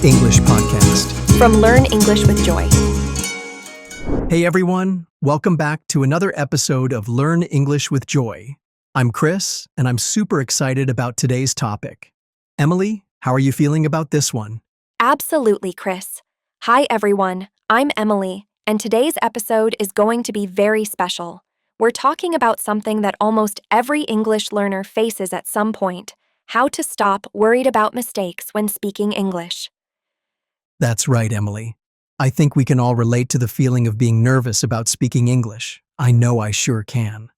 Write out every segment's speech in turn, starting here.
English podcast. From Learn English with Joy. Hey everyone, welcome back to another episode of Learn English with Joy. I'm Chris, and I'm super excited about today's topic. Emily, how are you feeling about this one? Absolutely, Chris. Hi, everyone. I'm Emily, and today's episode is going to be very special. We're talking about something that almost every English learner faces at some point: how to stop worried about mistakes when speaking English. That's right, Emily. I think we can all relate to the feeling of being nervous about speaking English. I know I sure can.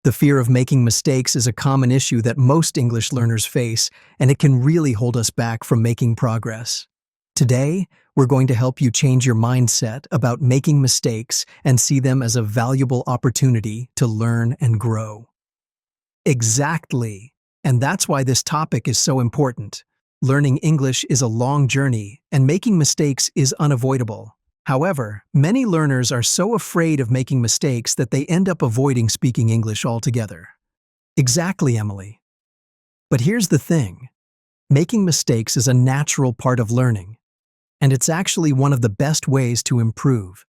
The fear of making mistakes is a common issue that most English learners face, and it can really hold us back from making progress. Today, we're going to help you change your mindset about making mistakes and see them as a valuable opportunity to learn and grow. Exactly. And that's why this topic is so important. Learning English is a long journey, and making mistakes is unavoidable. However, many learners are so afraid of making mistakes that they end up avoiding speaking English altogether. Exactly, Emily. But here's the thing. Making mistakes is a natural part of learning, and it's actually one of the best ways to improve.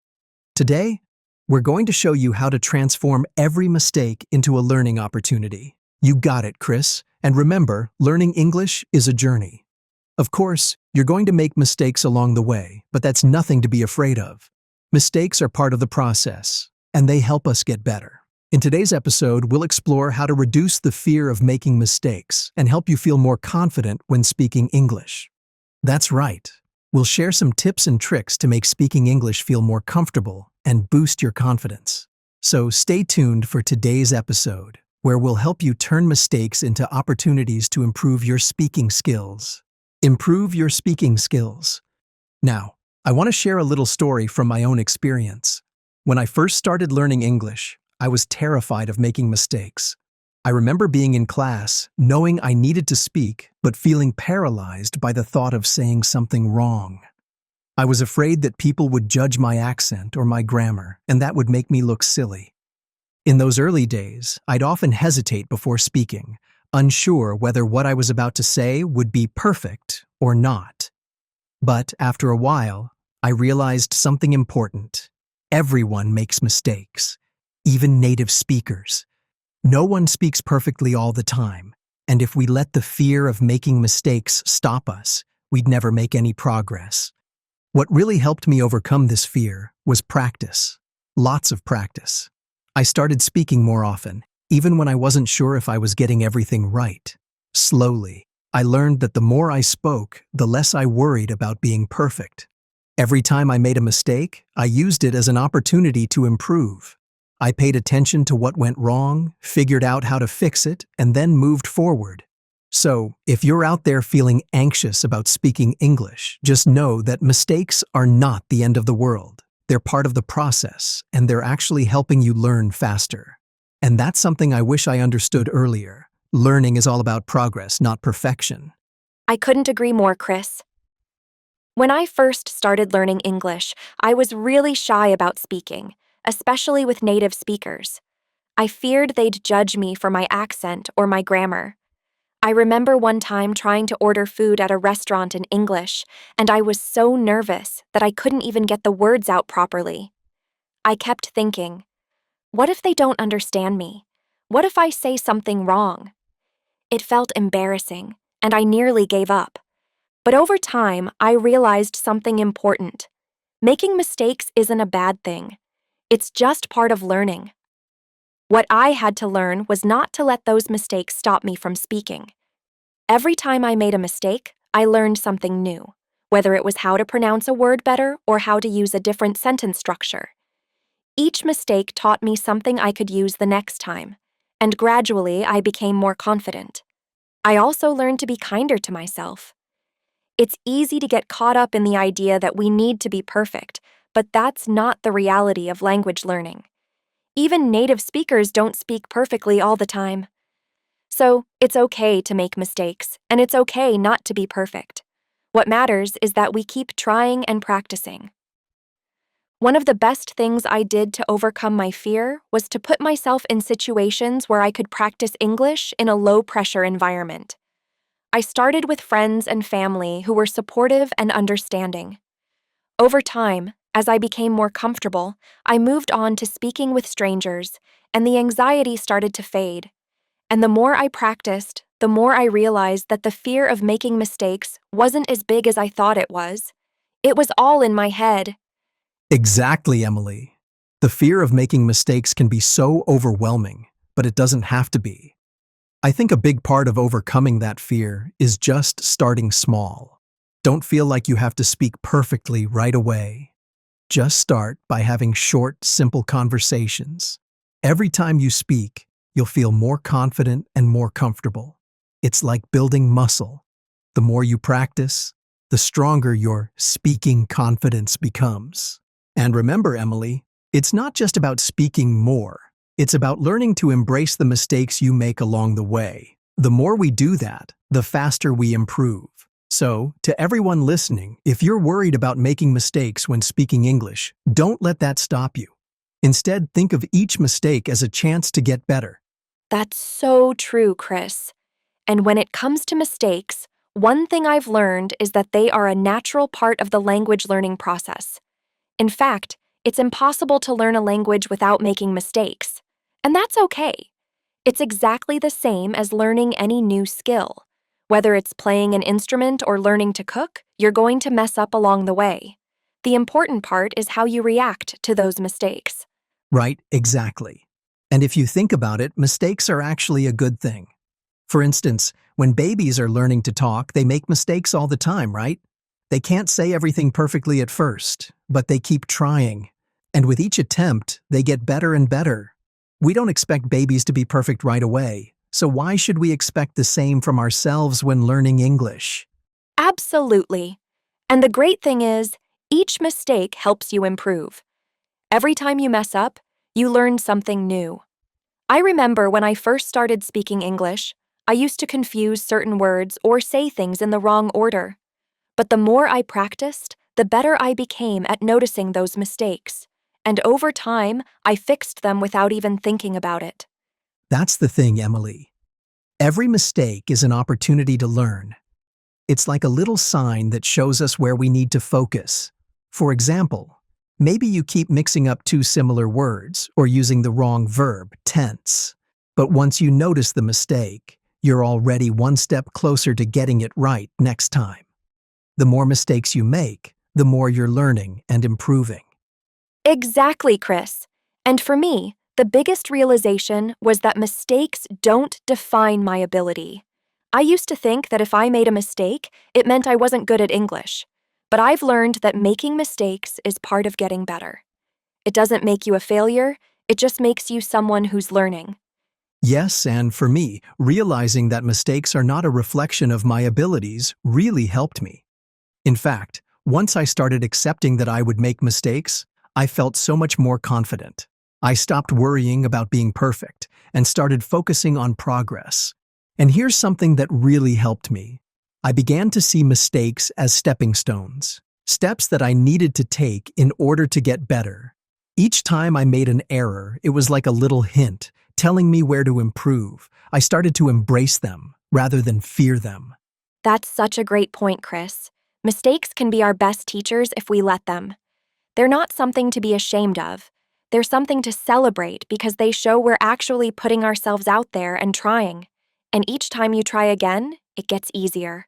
Today, we're going to show you how to transform every mistake into a learning opportunity. You got it, Chris. And remember, learning English is a journey. Of course, you're going to make mistakes along the way, but that's nothing to be afraid of. Mistakes are part of the process, and they help us get better. In today's episode, we'll explore how to reduce the fear of making mistakes and help you feel more confident when speaking English. That's right. We'll share some tips and tricks to make speaking English feel more comfortable and boost your confidence. So stay tuned for today's episode, where we'll help you turn mistakes into opportunities to improve your speaking skills. Improve your speaking skills. Now, I want to share a little story from my own experience. When I first started learning English, I was terrified of making mistakes. I remember being in class, knowing I needed to speak, but feeling paralyzed by the thought of saying something wrong. I was afraid that people would judge my accent or my grammar, and that would make me look silly. In those early days, I'd often hesitate before speaking, unsure whether what I was about to say would be perfect or not. But after a while, I realized something important. Everyone makes mistakes, even native speakers. No one speaks perfectly all the time, and if we let the fear of making mistakes stop us, we'd never make any progress. What really helped me overcome this fear was practice. Lots of practice. I started speaking more often, even when I wasn't sure if I was getting everything right. Slowly, I learned that the more I spoke, the less I worried about being perfect. Every time I made a mistake, I used it as an opportunity to improve. I paid attention to what went wrong, figured out how to fix it, and then moved forward. So, if you're out there feeling anxious about speaking English, just know that mistakes are not the end of the world. They're part of the process, and they're actually helping you learn faster. And that's something I wish I understood earlier. Learning is all about progress, not perfection. I couldn't agree more, Chris. When I first started learning English, I was really shy about speaking, especially with native speakers. I feared they'd judge me for my accent or my grammar. I remember one time trying to order food at a restaurant in English, and I was so nervous that I couldn't even get the words out properly. I kept thinking, what if they don't understand me? What if I say something wrong? It felt embarrassing, and I nearly gave up. But over time, I realized something important. Making mistakes isn't a bad thing. It's just part of learning. What I had to learn was not to let those mistakes stop me from speaking. Every time I made a mistake, I learned something new, whether it was how to pronounce a word better or how to use a different sentence structure. Each mistake taught me something I could use the next time, and gradually I became more confident. I also learned to be kinder to myself. It's easy to get caught up in the idea that we need to be perfect, but that's not the reality of language learning. Even native speakers don't speak perfectly all the time. So, it's okay to make mistakes, and it's okay not to be perfect. What matters is that we keep trying and practicing. One of the best things I did to overcome my fear was to put myself in situations where I could practice English in a low-pressure environment. I started with friends and family who were supportive and understanding. Over time, as I became more comfortable, I moved on to speaking with strangers, and the anxiety started to fade. And the more I practiced, the more I realized that the fear of making mistakes wasn't as big as I thought it was. It was all in my head. Exactly, Emily. The fear of making mistakes can be so overwhelming, but it doesn't have to be. I think a big part of overcoming that fear is just starting small. Don't feel like you have to speak perfectly right away. Just start by having short, simple conversations. Every time you speak, you'll feel more confident and more comfortable. It's like building muscle. The more you practice, the stronger your speaking confidence becomes. And remember, Emily, it's not just about speaking more. It's about learning to embrace the mistakes you make along the way. The more we do that, the faster we improve. So, to everyone listening, if you're worried about making mistakes when speaking English, don't let that stop you. Instead, think of each mistake as a chance to get better. That's so true, Chris. And when it comes to mistakes, one thing I've learned is that they are a natural part of the language learning process. In fact, it's impossible to learn a language without making mistakes. And that's okay. It's exactly the same as learning any new skill. Whether it's playing an instrument or learning to cook, you're going to mess up along the way. The important part is how you react to those mistakes. Right, exactly. And if you think about it, mistakes are actually a good thing. For instance, when babies are learning to talk, they make mistakes all the time, right? They can't say everything perfectly at first, but they keep trying. And with each attempt, they get better and better. We don't expect babies to be perfect right away, so why should we expect the same from ourselves when learning English? Absolutely. And the great thing is, each mistake helps you improve. Every time you mess up, you learn something new. I remember when I first started speaking English, I used to confuse certain words or say things in the wrong order. But the more I practiced, the better I became at noticing those mistakes. And over time, I fixed them without even thinking about it. That's the thing, Emily. Every mistake is an opportunity to learn. It's like a little sign that shows us where we need to focus. For example, maybe you keep mixing up two similar words or using the wrong verb, tense. But once you notice the mistake, you're already one step closer to getting it right next time. The more mistakes you make, the more you're learning and improving. Exactly, Chris. And for me, the biggest realization was that mistakes don't define my ability. I used to think that if I made a mistake, it meant I wasn't good at English. But I've learned that making mistakes is part of getting better. It doesn't make you a failure, it just makes you someone who's learning. Yes, and for me, realizing that mistakes are not a reflection of my abilities really helped me. In fact, once I started accepting that I would make mistakes, I felt so much more confident. I stopped worrying about being perfect and started focusing on progress. And here's something that really helped me. I began to see mistakes as stepping stones, steps that I needed to take in order to get better. Each time I made an error, it was like a little hint, telling me where to improve. I started to embrace them rather than fear them. That's such a great point, Chris. Mistakes can be our best teachers if we let them. They're not something to be ashamed of. They're something to celebrate because they show we're actually putting ourselves out there and trying. And each time you try again, it gets easier.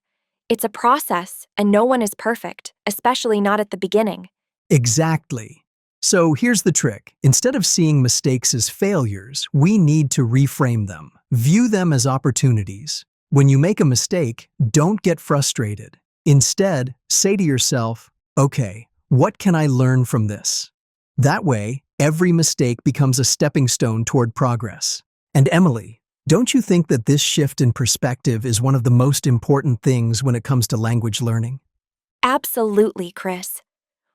It's a process, and no one is perfect, especially not at the beginning. Exactly. So here's the trick. Instead of seeing mistakes as failures, we need to reframe them. View them as opportunities. When you make a mistake, don't get frustrated. Instead, say to yourself, okay, what can I learn from this? That way, every mistake becomes a stepping stone toward progress. And Emily, don't you think that this shift in perspective is one of the most important things when it comes to language learning? Absolutely, Chris.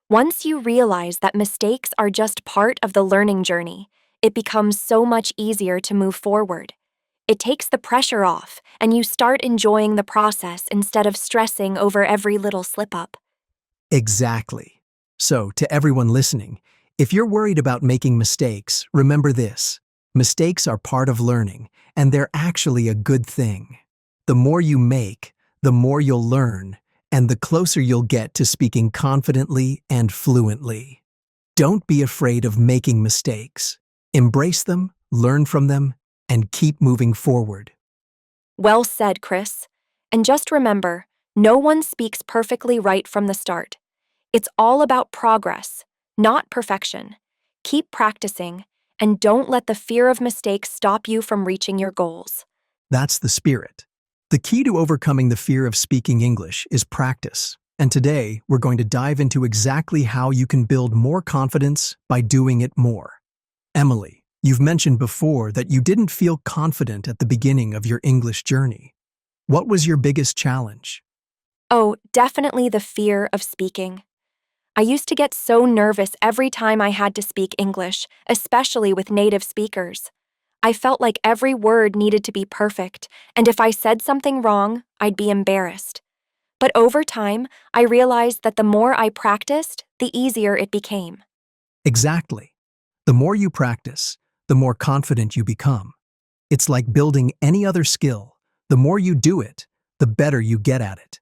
Once you realize that mistakes are just part of the learning journey, it becomes so much easier to move forward. It takes the pressure off, and you start enjoying the process instead of stressing over every little slip-up. Exactly. So, to everyone listening, if you're worried about making mistakes, remember this. Mistakes are part of learning, and they're actually a good thing. The more you make, the more you'll learn, and the closer you'll get to speaking confidently and fluently. Don't be afraid of making mistakes. Embrace them, learn from them, and keep moving forward. Well said, Chris. And just remember, no one speaks perfectly right from the start. It's all about progress, not perfection. Keep practicing, and don't let the fear of mistakes stop you from reaching your goals. That's the spirit. The key to overcoming the fear of speaking English is practice. And today, we're going to dive into exactly how you can build more confidence by doing it more. Emily, you've mentioned before that you didn't feel confident at the beginning of your English journey. What was your biggest challenge? Oh, definitely the fear of speaking. I used to get so nervous every time I had to speak English, especially with native speakers. I felt like every word needed to be perfect, and if I said something wrong, I'd be embarrassed. But over time, I realized that the more I practiced, the easier it became. Exactly. The more you practice, the more confident you become. It's like building any other skill. The more you do it, the better you get at it.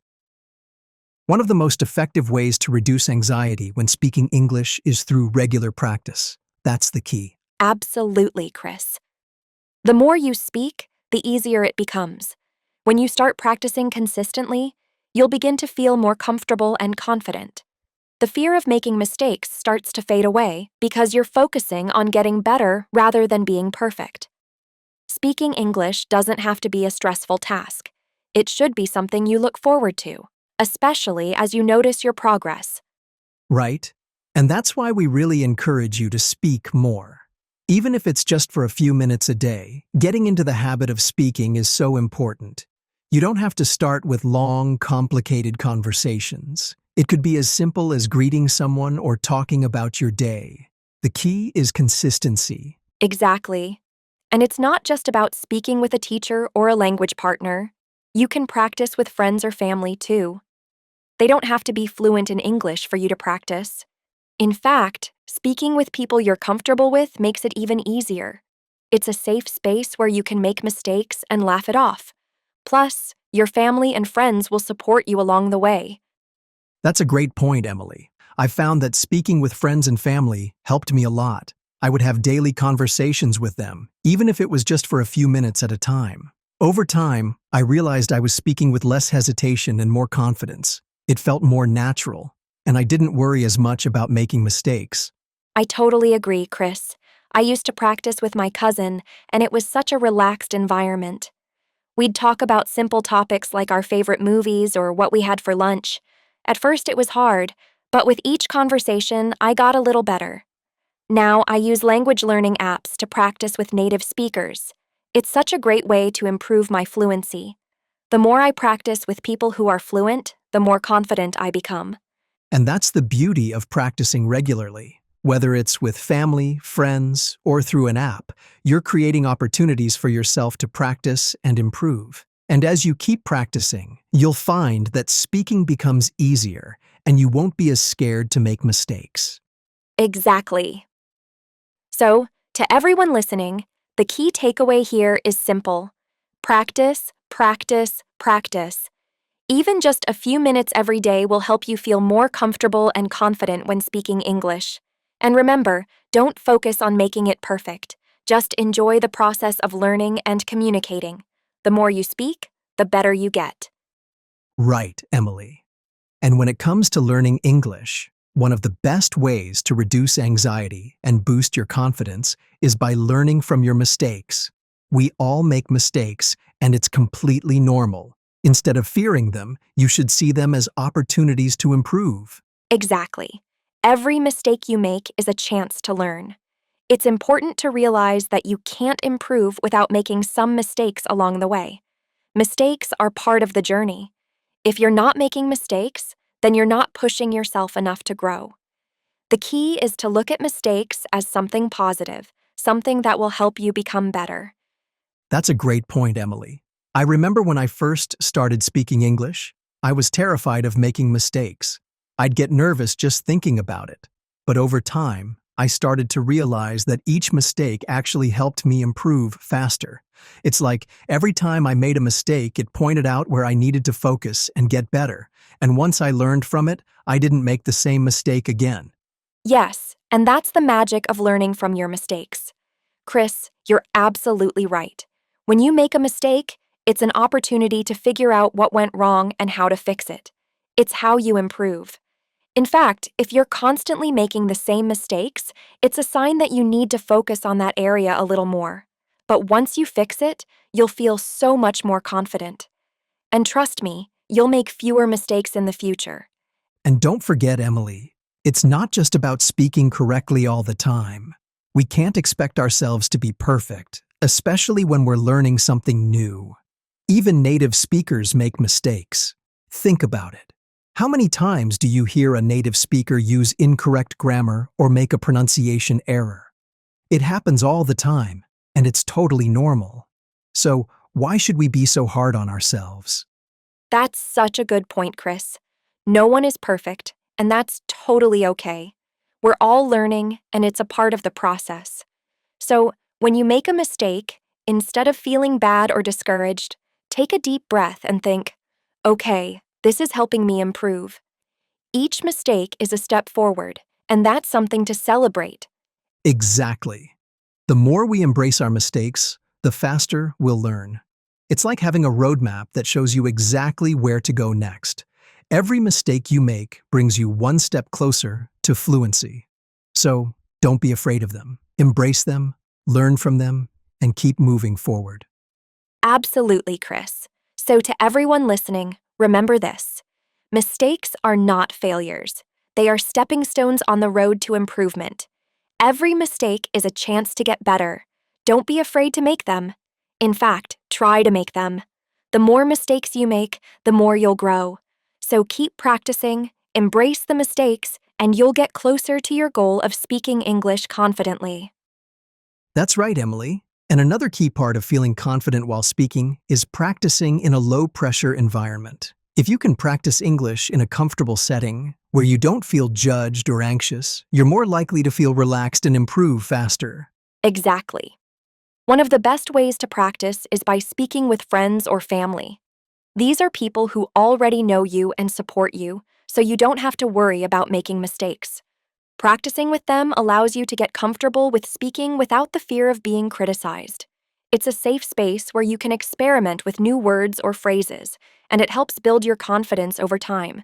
One of the most effective ways to reduce anxiety when speaking English is through regular practice. That's the key. Absolutely, Chris. The more you speak, the easier it becomes. When you start practicing consistently, you'll begin to feel more comfortable and confident. The fear of making mistakes starts to fade away because you're focusing on getting better rather than being perfect. Speaking English doesn't have to be a stressful task. It should be something you look forward to, especially as you notice your progress. Right? And that's why we really encourage you to speak more. Even if it's just for a few minutes a day, getting into the habit of speaking is so important. You don't have to start with long, complicated conversations. It could be as simple as greeting someone or talking about your day. The key is consistency. Exactly. And it's not just about speaking with a teacher or a language partner. You can practice with friends or family too. They don't have to be fluent in English for you to practice. In fact, speaking with people you're comfortable with makes it even easier. It's a safe space where you can make mistakes and laugh it off. Plus, your family and friends will support you along the way. That's a great point, Emily. I found that speaking with friends and family helped me a lot. I would have daily conversations with them, even if it was just for a few minutes at a time. Over time, I realized I was speaking with less hesitation and more confidence. It felt more natural, and I didn't worry as much about making mistakes. I totally agree, Chris. I used to practice with my cousin, and it was such a relaxed environment. We'd talk about simple topics like our favorite movies or what we had for lunch. At first, it was hard, but with each conversation, I got a little better. Now, I use language learning apps to practice with native speakers. It's such a great way to improve my fluency. The more I practice with people who are fluent, the more confident I become. And that's the beauty of practicing regularly. Whether it's with family, friends, or through an app, you're creating opportunities for yourself to practice and improve. And as you keep practicing, you'll find that speaking becomes easier and you won't be as scared to make mistakes. Exactly. So, to everyone listening, the key takeaway here is simple. Practice, practice, practice. Even just a few minutes every day will help you feel more comfortable and confident when speaking English. And remember, don't focus on making it perfect. Just enjoy the process of learning and communicating. The more you speak, the better you get. Right, Emily. And when it comes to learning English, one of the best ways to reduce anxiety and boost your confidence is by learning from your mistakes. We all make mistakes, and it's completely normal. Instead of fearing them, you should see them as opportunities to improve. Exactly. Every mistake you make is a chance to learn. It's important to realize that you can't improve without making some mistakes along the way. Mistakes are part of the journey. If you're not making mistakes, then you're not pushing yourself enough to grow. The key is to look at mistakes as something positive, something that will help you become better. That's a great point, Emily. I remember when I first started speaking English, I was terrified of making mistakes. I'd get nervous just thinking about it. But over time, I started to realize that each mistake actually helped me improve faster. It's like every time I made a mistake, it pointed out where I needed to focus and get better. And once I learned from it, I didn't make the same mistake again. Yes, and that's the magic of learning from your mistakes. Chris, you're absolutely right. When you make a mistake, it's an opportunity to figure out what went wrong and how to fix it. It's how you improve. In fact, if you're constantly making the same mistakes, it's a sign that you need to focus on that area a little more. But once you fix it, you'll feel so much more confident. And trust me, you'll make fewer mistakes in the future. And don't forget, Emily, it's not just about speaking correctly all the time. We can't expect ourselves to be perfect, especially when we're learning something new. Even native speakers make mistakes. Think about it. How many times do you hear a native speaker use incorrect grammar or make a pronunciation error? It happens all the time, and it's totally normal. So, why should we be so hard on ourselves? That's such a good point, Chris. No one is perfect, and that's totally okay. We're all learning, and it's a part of the process. So, when you make a mistake, instead of feeling bad or discouraged, take a deep breath and think, okay, this is helping me improve. Each mistake is a step forward, and that's something to celebrate. Exactly. The more we embrace our mistakes, the faster we'll learn. It's like having a roadmap that shows you exactly where to go next. Every mistake you make brings you one step closer to fluency. So, don't be afraid of them. Embrace them, learn from them, and keep moving forward. Absolutely, Chris. So, to everyone listening, remember this: mistakes are not failures, they are stepping stones on the road to improvement. Every mistake is a chance to get better. Don't be afraid to make them. In fact, try to make them. The more mistakes you make, the more you'll grow. So keep practicing, embrace the mistakes, and you'll get closer to your goal of speaking English confidently. That's right, Emily. And another key part of feeling confident while speaking is practicing in a low-pressure environment. If you can practice English in a comfortable setting, where you don't feel judged or anxious, you're more likely to feel relaxed and improve faster. Exactly. One of the best ways to practice is by speaking with friends or family. These are people who already know you and support you, so you don't have to worry about making mistakes. Practicing with them allows you to get comfortable with speaking without the fear of being criticized. It's a safe space where you can experiment with new words or phrases, and it helps build your confidence over time.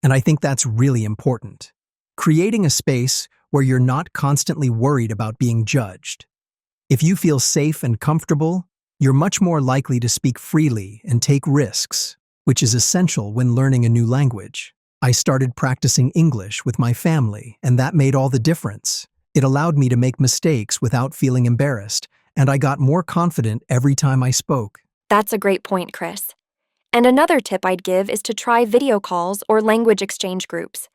And I think that's really important. Creating a space where you're not constantly worried about being judged. If you feel safe and comfortable, you're much more likely to speak freely and take risks, which is essential when learning a new language. I started practicing English with my family, and that made all the difference. It allowed me to make mistakes without feeling embarrassed, and I got more confident every time I spoke. That's a great point, Chris. And another tip I'd give is to try video calls or language exchange groups.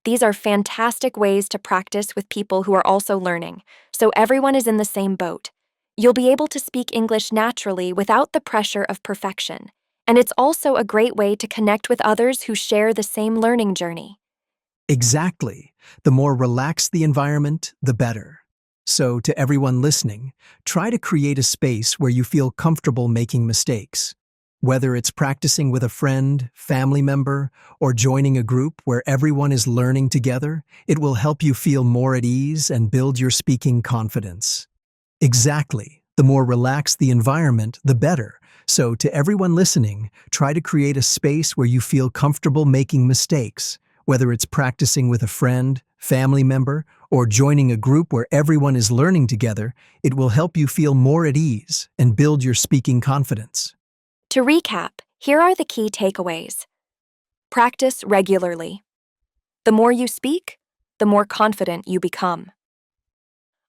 These are fantastic ways to practice with people who are also learning, so everyone is in the same boat. You'll be able to speak English naturally without the pressure of perfection, and it's also a great way to connect with others who share the same learning journey. Exactly. The more relaxed the environment, the better. So, to everyone listening, try to create a space where you feel comfortable making mistakes. Whether it's practicing with a friend, family member, or joining a group where everyone is learning together, it will help you feel more at ease and build your speaking confidence. Exactly. The more relaxed the environment, the better. So, to everyone listening, try to create a space where you feel comfortable making mistakes. Whether it's practicing with a friend, family member, or joining a group where everyone is learning together, it will help you feel more at ease and build your speaking confidence. To recap, here are the key takeaways. Practice regularly. The more you speak, the more confident you become.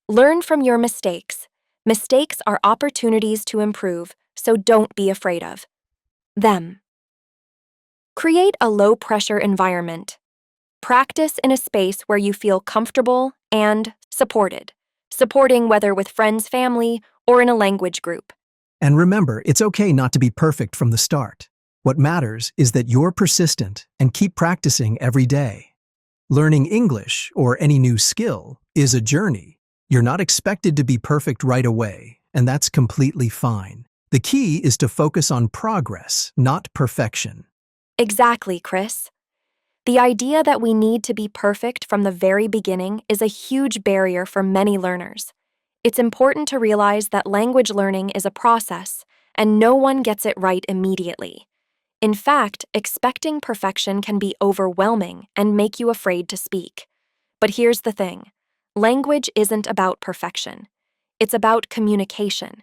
Learn from your mistakes. Mistakes are opportunities to improve, so don't be afraid of them. Create a low-pressure environment. Practice in a space where you feel comfortable and supported, supporting whether with friends, family, or in a language group. And remember, it's okay not to be perfect from the start. What matters is that you're persistent and keep practicing every day. Learning English, or any new skill, is a journey. You're not expected to be perfect right away, and that's completely fine. The key is to focus on progress, not perfection. Exactly, Chris. The idea that we need to be perfect from the very beginning is a huge barrier for many learners. It's important to realize that language learning is a process, and no one gets it right immediately. In fact, expecting perfection can be overwhelming and make you afraid to speak. But here's the thing: language isn't about perfection, it's about communication.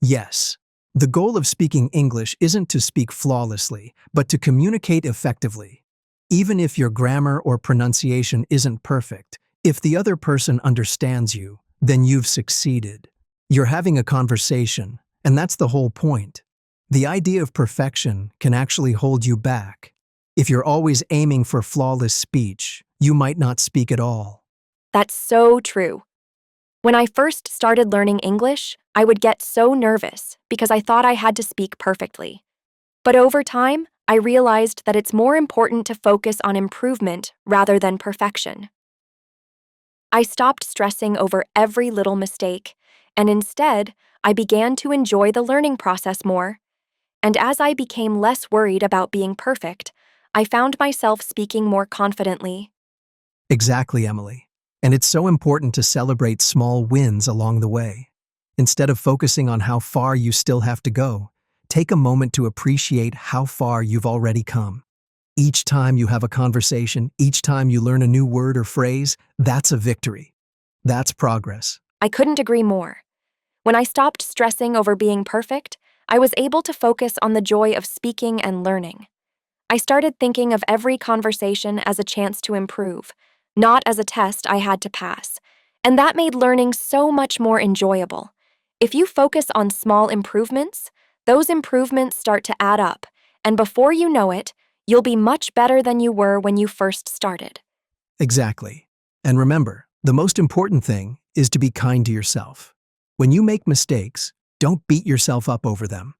Yes, the goal of speaking English isn't to speak flawlessly, but to communicate effectively. Even if your grammar or pronunciation isn't perfect, if the other person understands you, then you've succeeded. You're having a conversation, and that's the whole point. The idea of perfection can actually hold you back. If you're always aiming for flawless speech, you might not speak at all. That's so true. When I first started learning English, I would get so nervous because I thought I had to speak perfectly. But over time, I realized that it's more important to focus on improvement rather than perfection. I stopped stressing over every little mistake, and instead, I began to enjoy the learning process more. And as I became less worried about being perfect, I found myself speaking more confidently. Exactly, Emily. And it's so important to celebrate small wins along the way. Instead of focusing on how far you still have to go, take a moment to appreciate how far you've already come. Each time you have a conversation, each time you learn a new word or phrase, that's a victory. That's progress. I couldn't agree more. When I stopped stressing over being perfect, I was able to focus on the joy of speaking and learning. I started thinking of every conversation as a chance to improve, not as a test I had to pass. And that made learning so much more enjoyable. If you focus on small improvements, those improvements start to add up, and before you know it, you'll be much better than you were when you first started. Exactly. And remember, the most important thing is to be kind to yourself. When you make mistakes, don't beat yourself up over them.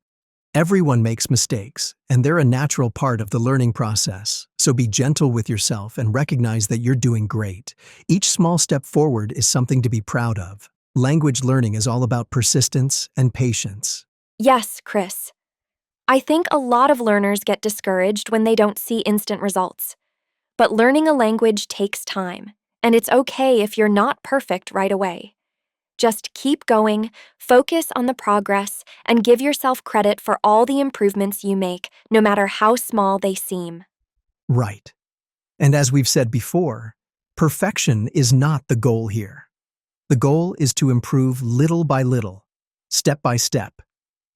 Everyone makes mistakes, and they're a natural part of the learning process. So be gentle with yourself and recognize that you're doing great. Each small step forward is something to be proud of. Language learning is all about persistence and patience. Yes, Chris. I think a lot of learners get discouraged when they don't see instant results. But learning a language takes time, and it's okay if you're not perfect right away. Just keep going, focus on the progress, and give yourself credit for all the improvements you make, no matter how small they seem. Right. And as we've said before, perfection is not the goal here. The goal is to improve little by little, step by step.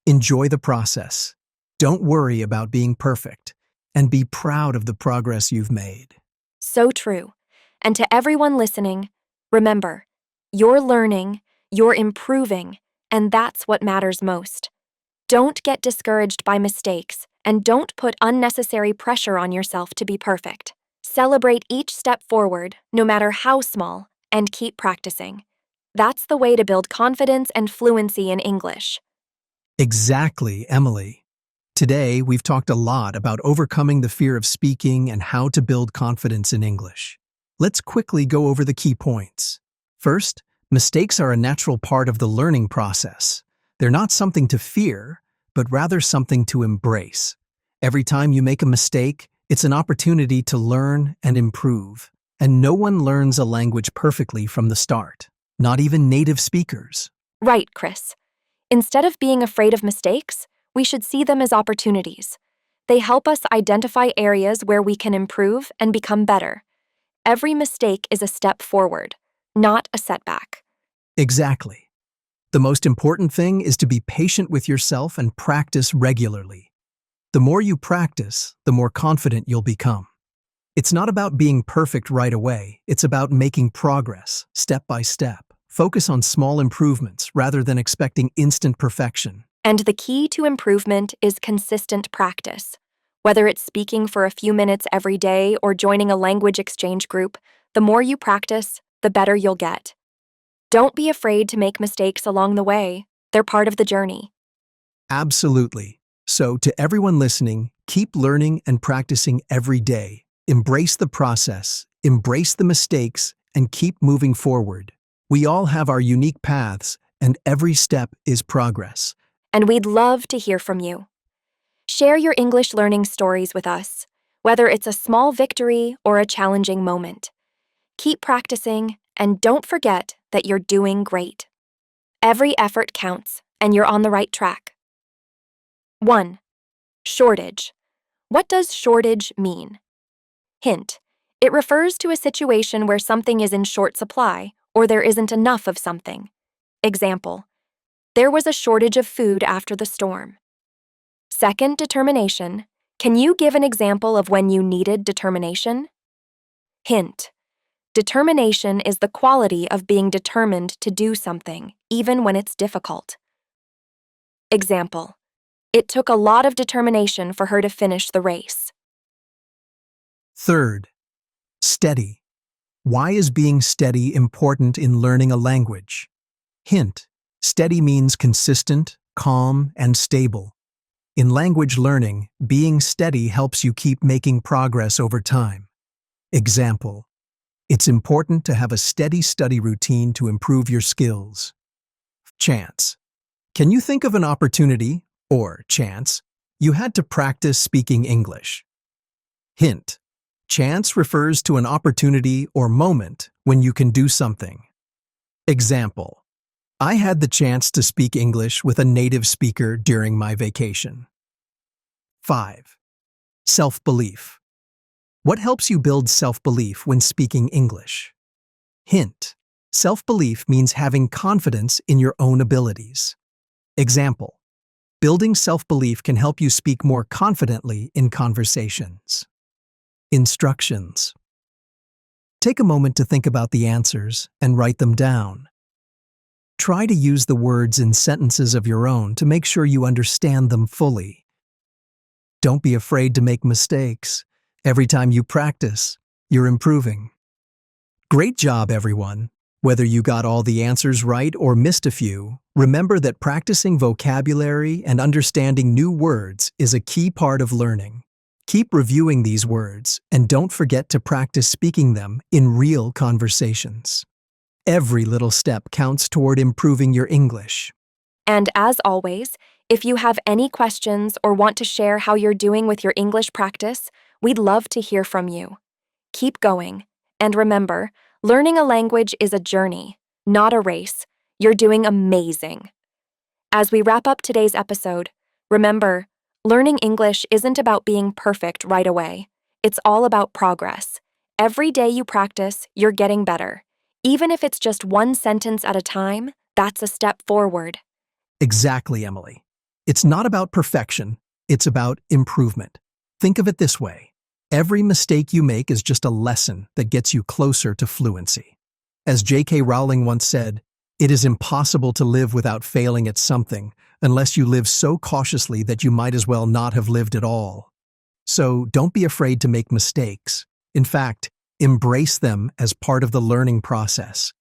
Enjoy the process. Don't worry about being perfect, and be proud of the progress you've made. So true. And to everyone listening, remember, you're learning, you're improving, and that's what matters most. Don't get discouraged by mistakes, and don't put unnecessary pressure on yourself to be perfect. Celebrate each step forward, no matter how small, and keep practicing. That's the way to build confidence and fluency in English. Exactly, Emily. Today, we've talked a lot about overcoming the fear of speaking and how to build confidence in English. Let's quickly go over the key points. First, mistakes are a natural part of the learning process. They're not something to fear, but rather something to embrace. Every time you make a mistake, it's an opportunity to learn and improve. And no one learns a language perfectly from the start, not even native speakers. Right, Chris. Instead of being afraid of mistakes, we should see them as opportunities. They help us identify areas where we can improve and become better. Every mistake is a step forward, not a setback. Exactly. The most important thing is to be patient with yourself and practice regularly. The more you practice, the more confident you'll become. It's not about being perfect right away, it's about making progress, step by step. Focus on small improvements rather than expecting instant perfection. And the key to improvement is consistent practice. Whether it's speaking for a few minutes every day or joining a language exchange group, the more you practice, the better you'll get. Don't be afraid to make mistakes along the way. They're part of the journey. Absolutely. So, to everyone listening, keep learning and practicing every day. Embrace the process. embrace the mistakes, and keep moving forward. We all have our unique paths, and every step is progress. And we'd love to hear from you. Share your English learning stories with us, whether it's a small victory or a challenging moment. Keep practicing, and don't forget that you're doing great. Every effort counts, and you're on the right track. 1. Shortage. What does shortage mean? Hint. It refers to a situation where something is in short supply or there isn't enough of something. Example. There was a shortage of food after the storm. Second, determination. Can you give an example of when you needed determination? Hint. Determination is the quality of being determined to do something, even when it's difficult. Example. It took a lot of determination for her to finish the race. Third, steady. Why is being steady important in learning a language? Hint. Steady means consistent, calm, and stable. In language learning, being steady helps you keep making progress over time. Example. It's important to have a steady study routine to improve your skills. Chance. Can you think of an opportunity, or chance, you had to practice speaking English? Hint. Chance refers to an opportunity or moment when you can do something. Example. I had the chance to speak English with a native speaker during my vacation. 5. Self-belief. What helps you build self-belief when speaking English? Hint. Self-belief means having confidence in your own abilities. Example. Building self-belief can help you speak more confidently in conversations. Instructions. Take a moment to think about the answers and write them down. Try to use the words in sentences of your own to make sure you understand them fully. Don't be afraid to make mistakes. Every time you practice, you're improving. Great job, everyone! Whether you got all the answers right or missed a few, remember that practicing vocabulary and understanding new words is a key part of learning. Keep reviewing these words, and don't forget to practice speaking them in real conversations. Every little step counts toward improving your English. And as always, if you have any questions or want to share how you're doing with your English practice, we'd love to hear from you. Keep going, and remember, learning a language is a journey, not a race. You're doing amazing. As we wrap up today's episode, remember, learning English isn't about being perfect right away. It's all about progress. Every day you practice, you're getting better. Even if it's just one sentence at a time, that's a step forward. Exactly, Emily. It's not about perfection, it's about improvement. Think of it this way. Every mistake you make is just a lesson that gets you closer to fluency. As J.K. Rowling once said, it is impossible to live without failing at something unless you live so cautiously that you might as well not have lived at all. So don't be afraid to make mistakes. In fact, embrace them as part of the learning process.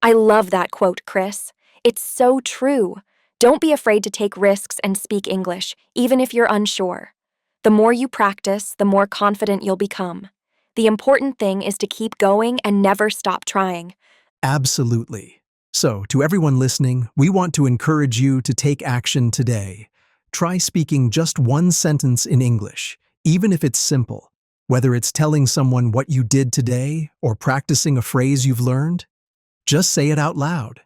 I love that quote, Chris. It's so true. Don't be afraid to take risks and speak English, even if you're unsure. The more you practice, the more confident you'll become. The important thing is to keep going and never stop trying. Absolutely. So, to everyone listening, we want to encourage you to take action today. Try speaking just one sentence in English, even if it's simple. Whether it's telling someone what you did today or practicing a phrase you've learned, just say it out loud.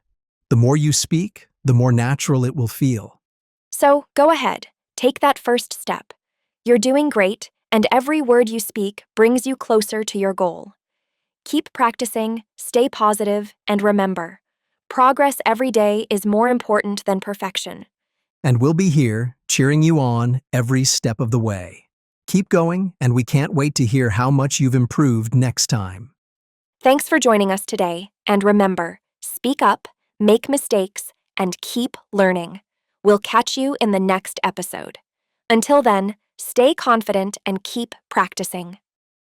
The more you speak, the more natural it will feel. So, go ahead. Take that first step. You're doing great, and every word you speak brings you closer to your goal. Keep practicing, stay positive, and remember, progress every day is more important than perfection. And we'll be here, cheering you on every step of the way. Keep going, and we can't wait to hear how much you've improved next time. Thanks for joining us today, and remember, speak up, make mistakes, and keep learning. We'll catch you in the next episode. Until then, stay confident and keep practicing.